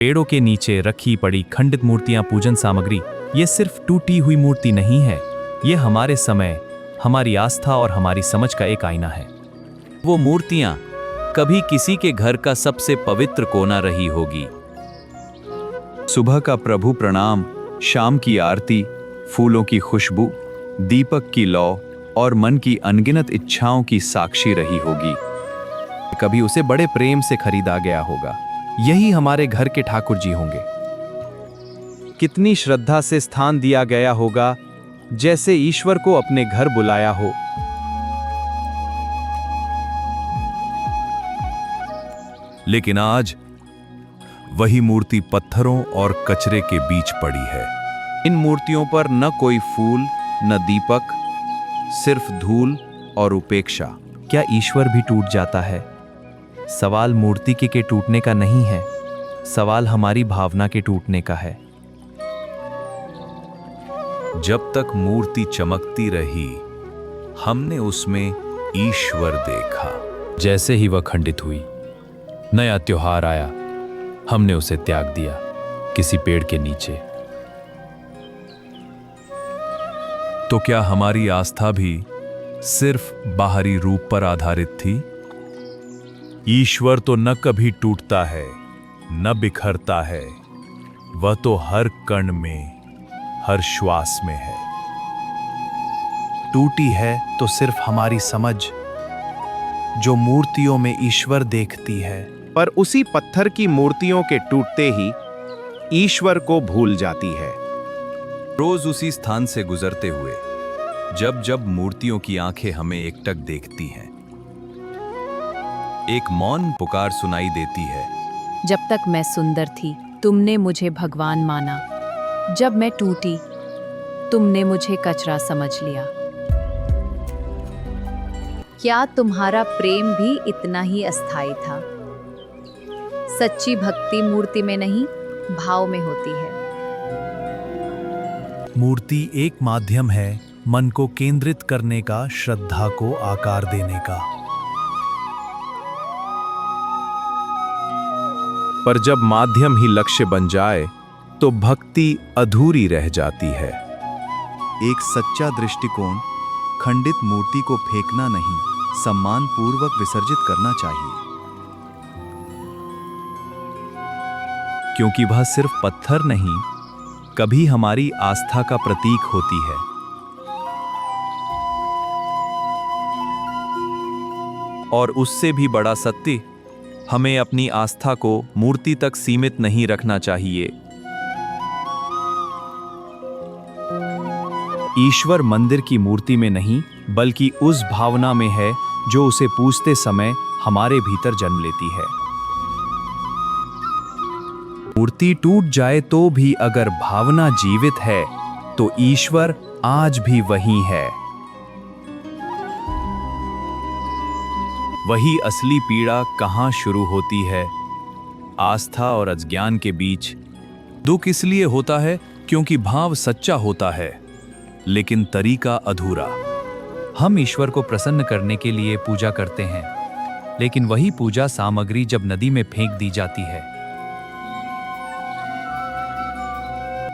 पेड़ों के नीचे रखी पड़ी खंडित मूर्तियां पूजन सामग्री ये सिर्फ टूटी हुई मूर्ति नहीं है, ये हमारे समय, हमारी आस्था और हमारी समझ का एक आईना है। वो मूर्तियां कभी किसी के घर का सबसे पवित्र कोना रही होगी। सुबह का प्रभु प्रणाम, शाम की आरती, फूलों की खुशबू, दीपक की लौ और मन की अनगिनत इच्छाओं की साक्षी रही होगी। कभी उसे बड़े प्रेम से खरीदा गया होगा। यही हमारे घर के ठाकुर जी होंगे। कितनी श्रद्धा से स्थान दिया गया होगा, जैसे ईश्वर को अपने घर बुलाया हो। लेकिन आज वही मूर्ति पत्थरों और कचरे के बीच पड़ी है। इन मूर्तियों पर न कोई फूल, न दीपक, सिर्फ धूल और उपेक्षा। क्या ईश्वर भी टूट जाता है? सवाल मूर्ति के टूटने का नहीं है, सवाल हमारी भावना के टूटने का है। जब तक मूर्ति चमकती रही, हमने उसमें ईश्वर देखा। जैसे ही वह खंडित हुई, नया त्योहार आया, हमने उसे त्याग दिया किसी पेड़ के नीचे। तो क्या हमारी आस्था भी सिर्फ बाहरी रूप पर आधारित थी? ईश्वर तो न कभी टूटता है, न बिखरता है, वह तो हर कण में, हर श्वास में है। टूटी है तो सिर्फ हमारी समझ, जो मूर्तियों में ईश्वर देखती है, पर उसी पत्थर की मूर्तियों के टूटते ही ईश्वर को भूल जाती है। रोज उसी स्थान से गुजरते हुए जब जब मूर्तियों की आंखें हमें एकटक देखती हैं, एक मौन पुकार सुनाई देती है। जब तक मैं सुंदर थी, तुमने मुझे भगवान माना। जब मैं टूटी, तुमने मुझे कचरा समझ लिया। क्या तुम्हारा प्रेम भी इतना ही अस्थायी था? सच्ची भक्ति मूर्ति में नहीं, भाव में होती है। मूर्ति एक माध्यम है मन को केंद्रित करने का, श्रद्धा को आकार देने का। पर जब माध्यम ही लक्ष्य बन जाए तो भक्ति अधूरी रह जाती है। एक सच्चा दृष्टिकोण खंडित मूर्ति को फेंकना नहीं, सम्मान पूर्वक विसर्जित करना चाहिए। क्योंकि वह सिर्फ पत्थर नहीं, कभी हमारी आस्था का प्रतीक होती है। और उससे भी बड़ा सत्य, हमें अपनी आस्था को मूर्ति तक सीमित नहीं रखना चाहिए। ईश्वर मंदिर की मूर्ति में नहीं, बल्कि उस भावना में है जो उसे पूजते समय हमारे भीतर जन्म लेती है। मूर्ति टूट जाए तो भी अगर भावना जीवित है, तो ईश्वर आज भी वही है। वही असली पीड़ा कहाँ शुरू होती है? आस्था और अज्ञान के बीच। दुख इसलिए होता है क्योंकि भाव सच्चा होता है, लेकिन तरीका अधूरा। हम ईश्वर को प्रसन्न करने के लिए पूजा करते हैं, लेकिन वही पूजा सामग्री जब नदी में फेंक दी जाती है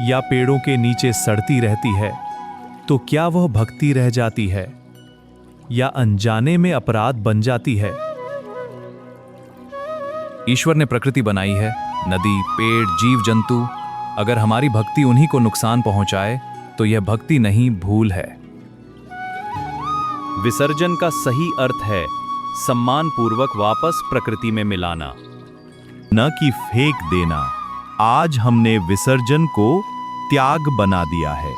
या पेड़ों के नीचे सड़ती रहती है, तो क्या वह भक्ति रह जाती है या अनजाने में अपराध बन जाती है? ईश्वर ने प्रकृति बनाई है, नदी, पेड़, जीव जंतु। अगर हमारी भक्ति उन्हीं को नुकसान पहुंचाए तो यह भक्ति नहीं, भूल है। विसर्जन का सही अर्थ है सम्मान पूर्वक वापस प्रकृति में मिलाना, न कि फेंक देना। आज हमने विसर्जन को त्याग बना दिया है।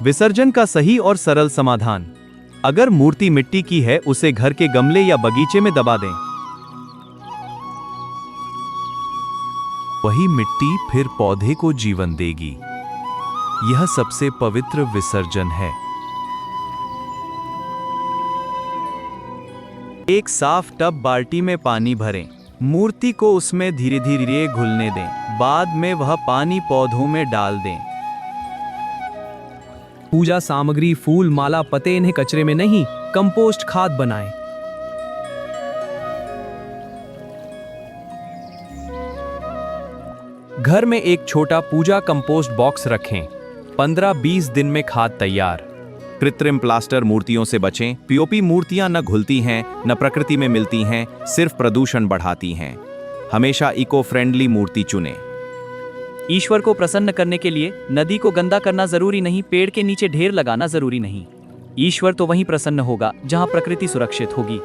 विसर्जन का सही और सरल समाधान, अगर मूर्ति मिट्टी की है, उसे घर के गमले या बगीचे में दबा दें। वही मिट्टी फिर पौधे को जीवन देगी। यह सबसे पवित्र विसर्जन है। एक साफ टब बाल्टी में पानी भरें, मूर्ति को उसमें धीरे धीरे घुलने दें। बाद में वह पानी पौधों में डाल दें। पूजा सामग्री, फूल, माला, पत्ते, इन्हें कचरे में नहीं, कंपोस्ट खाद बनाएं। घर में एक छोटा पूजा कंपोस्ट बॉक्स रखें। 15-20 दिन में खाद तैयार। कृत्रिम प्लास्टर मूर्तियों से बचें। पीओपी मूर्तियां न घुलती हैं, न प्रकृति में मिलती हैं, सिर्फ प्रदूषण बढ़ाती हैं। हमेशा इको फ्रेंडली मूर्ति चुनें। ईश्वर को प्रसन्न करने के लिए नदी को गंदा करना जरूरी नहीं, पेड़ के नीचे ढेर लगाना जरूरी नहीं। ईश्वर तो वहीं प्रसन्न होगा जहां प्रकृति सुरक्षित होगी।